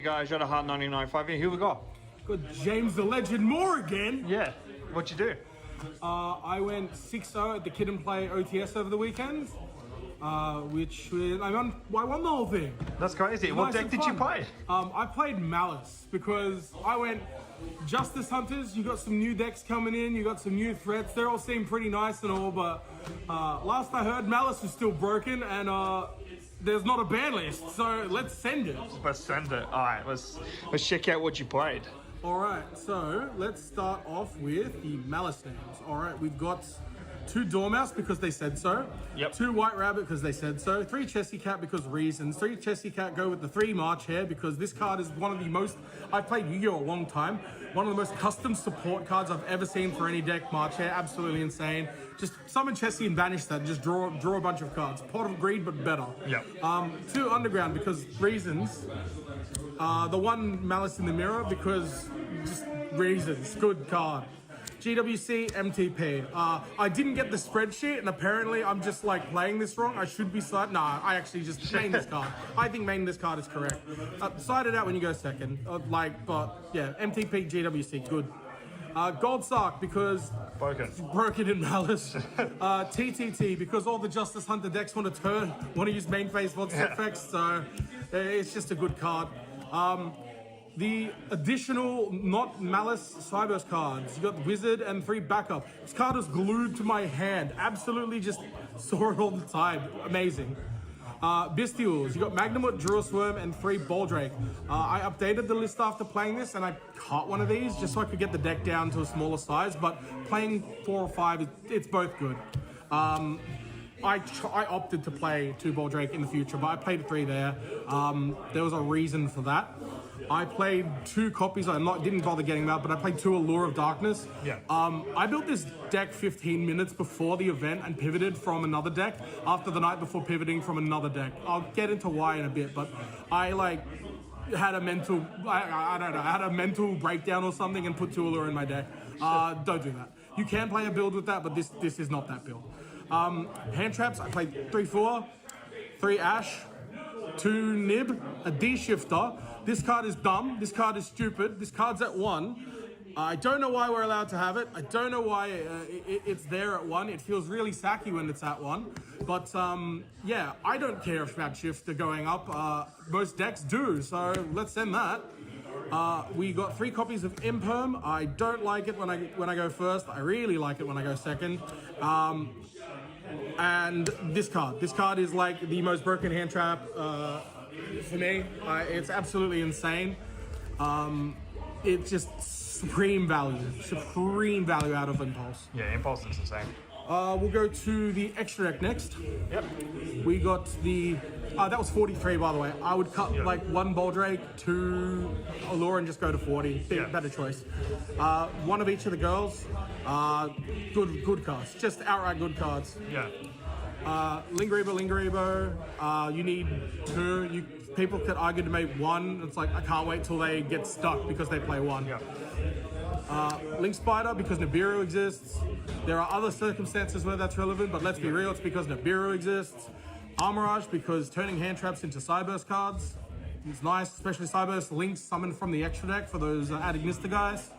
guys, you got a Heart 99.5 here. Who we got? Good James the Legend Moore again. Yeah. What'd you do? I went 6-0 at the Kid and Play OTS over the weekend, which I won the whole thing. That's crazy. What deck did you play? I played Maliss because I went Justice Hunters. You got some new decks coming in. You got some new threats. They all seem pretty nice and all, but last I heard, Maliss was still broken and there's not a ban list. So let's send it. Let's send it. All right. Let's check out what you played. All right, so let's start off with the Maliss names. All right, we've got 2 Dormouse because they said so. Yep. 2 White Rabbit because they said so. 3 Chessy Cat because reasons. 3 Chessy Cat go with the 3 March Hare because this card is one of the most... I've played Yu-Gi-Oh! A long time. One of the most custom support cards I've ever seen for any deck. March Hare, absolutely insane. Just summon Chessy and banish that and just draw a bunch of cards. Pot of Greed, but better. Yep. 2 Underground because reasons. The 1 Malice in the Mirror because just reasons. Good card. GWC, MTP. I didn't get the spreadsheet and apparently I'm just like playing this wrong. I should be side. Nah, I actually just main this card. I think main this card is correct. Side it out when you go second. But yeah, MTP, GWC, good. Gold Sark because broken in Malice. TTT because all the Justice Hunter decks want to use main phase monster effects, so it's just a good card. The additional not Malice Cyber's cards. You got Wizard and 3 backup. This card is glued to my hand. Absolutely just saw it all the time. Amazing. Bestials. You got Magnamut, Drillsworm, and 3 Baldrake. I updated the list after playing this, and I cut one of these just so I could get the deck down to a smaller size. But playing 4 or 5, it's both good. I opted to play 2 Baldrake in the future, but I played 3 there. There was a reason for that. I played 2 copies. Didn't bother getting them out, but I played 2 Allure of Darkness. Yeah. I built this deck 15 minutes before the event and pivoted from another deck after the night before pivoting from another deck. I'll get into why in a bit, but I had a mental, I don't know, I had a mental breakdown or something and put 2 Allure in my deck. Don't do that. You can play a build with that, but this is not that build. Hand traps, I played 3-4, 3 Ash, 2 Nib, a D-Shifter. This card is dumb. This card is stupid. This card's at 1. I don't know why we're allowed to have it. I don't know why it's there at 1. It feels really sacky when it's at 1. But yeah, I don't care if Mad Shifter going up. Most decks do, so let's send that. We got 3 copies of Imperm. I don't like it when I go first. I really like it when I go second. And this card is like the most broken hand trap for me. It's absolutely insane. It's just supreme value out of Impulse. Yeah, Impulse is insane. We'll go to the extra deck next. Yep. We got the that was 43, by the way. I would cut like 1 Baldrake, 2 Allure, and just go to 40. Better choice. 1 of each of the girls. Good cards. Just outright good cards. Yeah. Lingeribo. You need 2. People could argue to make 1. It's like I can't wait till they get stuck because they play 1. Yeah. Link Spider because Nibiru exists. There are other circumstances where that's relevant, but let's be real, it's because Nibiru exists. Armorage because turning hand traps into Cyburst cards. It's nice, especially Cyburst links summoned from the extra deck for those Adignista guys.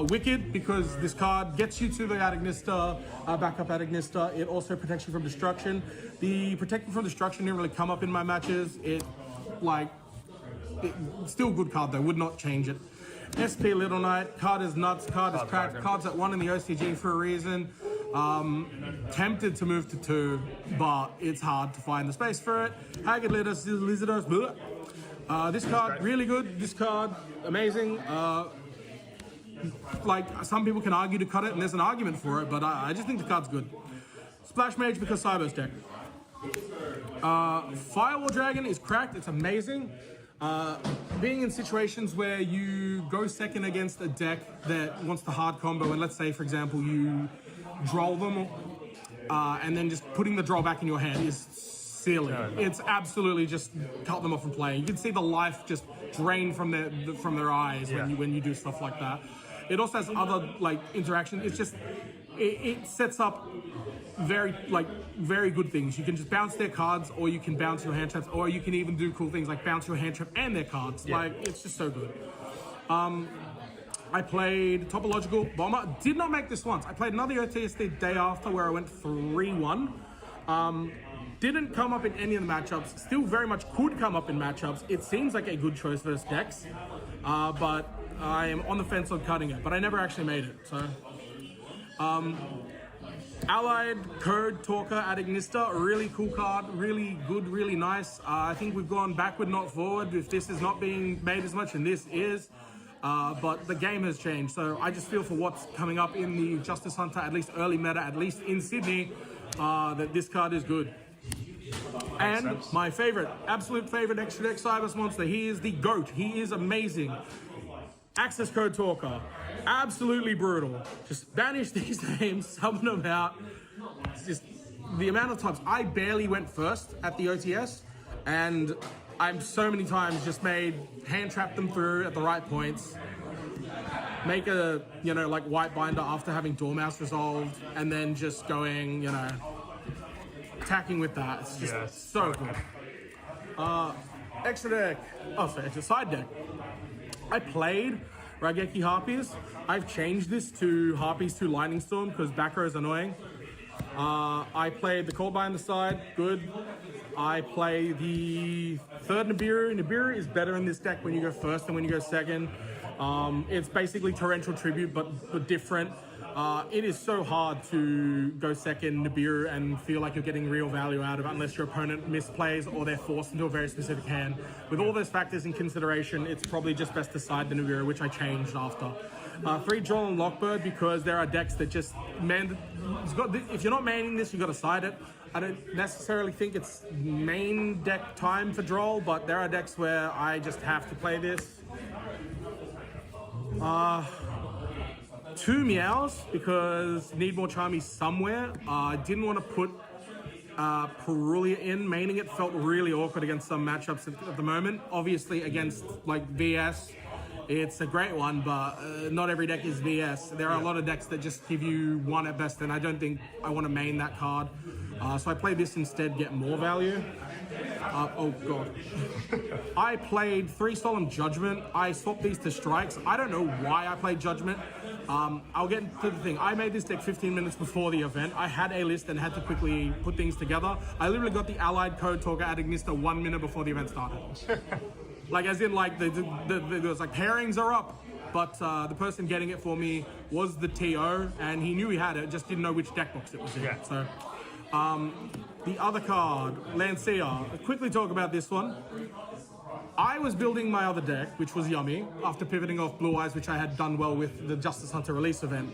Wicked because this card gets you to the Adignista, backup Adignista. It also protects you from destruction. The protecting from destruction didn't really come up in my matches. It's still a good card though, would not change it. SP Little Knight, card is nuts, card is cracked, card's at 1 in the OCG for a reason. Tempted to move to 2, but it's hard to find the space for it. Haggard Lizardos, this card, really good. This card, amazing. Like, some people can argue to cut it, and there's an argument for it, but I just think the card's good. Splash Mage because Cyber's deck. Firewall Dragon is cracked, it's amazing. Being in situations where you go second against a deck that wants the hard combo, and let's say, for example, you droll them, and then just putting the droll back in your hand is silly. It's absolutely just cut them off from playing. You can see the life just drain from their eyes when you do stuff like that. It also has other like interaction. It's just it sets up very good things. You can just bounce their cards, or you can bounce your hand traps, or you can even do cool things like bounce your hand trap and their cards. Yeah. Like, it's just so good. I played Topological Bomber. Did not make this once. I played another OTS the day after where I went 3-1. Didn't come up in any of the matchups. Still very much could come up in matchups. It seems like a good choice versus decks. But I am on the fence on cutting it. But I never actually made it. So, Allied Code Talker at Ignista. Really cool card. Really good. Really nice. I think we've gone backward, not forward. If this is not being made as much, and this is. But the game has changed, so I just feel for what's coming up in the Justice Hunter, at least early meta, at least in Sydney, that this card is good. And my favorite, absolute favorite extra deck Cybers monster, he is the GOAT. He is amazing. Access Code Talker, absolutely brutal. Just banish these names, summon them out. It's just the amount of times I barely went first at the OTS, and I'm so many times just made hand trap them through at the right points, make a like white binder after having Dormouse resolved, and then just going attacking with that. It's just so good. Extra deck. Oh, sorry, extra side deck. I played Raigeki Harpies. I've changed this to Harpies to Lightning Storm because back row is annoying. I played the Cold Bind on the side. Good. I play the third Nibiru. Nibiru is better in this deck when you go first than when you go second. It's basically Torrential Tribute, but different. It is so hard to go second Nibiru and feel like you're getting real value out of it unless your opponent misplays or they're forced into a very specific hand. With all those factors in consideration, it's probably just best to side the Nibiru, which I changed after. 3 Joel and Lockbird, because there are decks that just if you're not maining this, you got to side it. I don't necessarily think it's main deck time for Droll, but there are decks where I just have to play this. 2 Meows, because need more Charmies somewhere. I didn't want to put Perulia in. Maining it felt really awkward against some matchups at the moment. Obviously against like VS, it's a great one, but not every deck is VS. There are a lot of decks that just give you 1 at best, and I don't think I want to main that card. So I play this instead, get more value. Oh god. I played 3 Solemn Judgment. I swapped these to Strikes. I don't know why I played Judgment. I'll get into the thing. I made this deck 15 minutes before the event. I had a list and had to quickly put things together. I literally got the Allied Code Talker at Ignista 1 minute before the event started. Like, as in, like, there was like, pairings are up. But the person getting it for me was the TO, and he knew he had it, just didn't know which deck box it was in. Yeah. So, the other card, Lancia. I'll quickly talk about this one. I was building my other deck, which was Yummy, after pivoting off Blue Eyes, which I had done well with the Justice Hunter release event.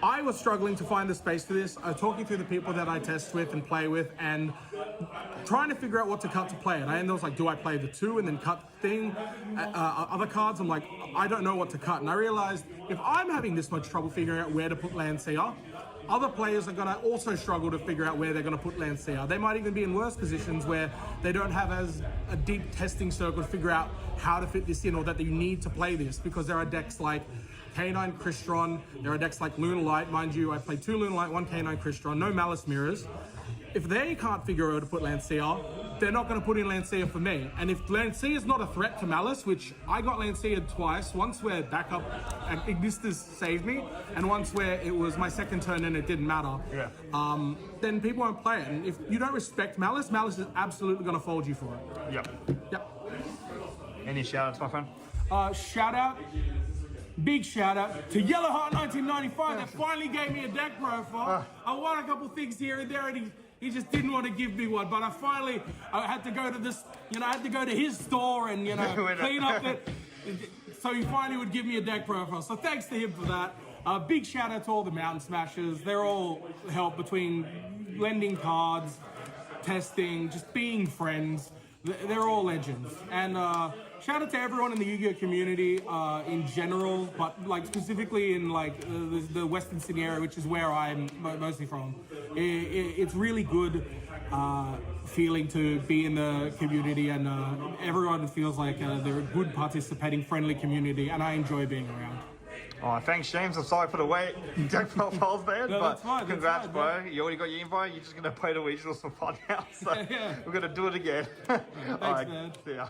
I was struggling to find the space for this. Talking through the people that I test with and play with, and trying to figure out what to cut to play it. And I was like, do I play the 2 and then cut thing? Other cards, I'm like, I don't know what to cut. And I realized if I'm having this much trouble figuring out where to put Lancia, other players are going to also struggle to figure out where they're going to put Lancia. They might even be in worse positions where they don't have as a deep testing circle to figure out how to fit this in, or that you need to play this, because there are decks like K9 Crystron, there are decks like Lunar Light. Mind you, I played 2 Lunar Light, 1 K9 Crystron, no Maliss mirrors. If they can't figure out where to put Lancia, they're not going to put in Lancia for me. And if Lancia is not a threat to Maliss, which I got Lancia twice, once where backup Ignistas saved me, and once where it was my second turn and it didn't matter, then people won't play it. And if you don't respect Maliss, Maliss is absolutely going to fold you for it. Yep. Any shout-outs, my friend? Shout out. Big shout out to Yellowheart 1995 that finally gave me a deck profile. I won a couple things here and there, and he just didn't want to give me one. But I had to go to this, I had to go to his store and clean up it, so he finally would give me a deck profile. So thanks to him for that. Big shout out to all the Mountain Smashers. They're all help between lending cards, testing, just being friends. They're all legends. And shout out to everyone in the Yu-Gi-Oh community in general, but like specifically in like the Western Sydney area, which is where I'm mostly from. It's really good feeling to be in the community, and everyone feels like they're a good, participating, friendly community, and I enjoy being around. Oh, thanks, James. I'm sorry for the wait. Jack Profiles, man. No, but that's fine. congrats, That's fine, bro. You already got your invite. You're just going to play the regionals for fun now. So Yeah. we're going to do it again. All right, man. see ya.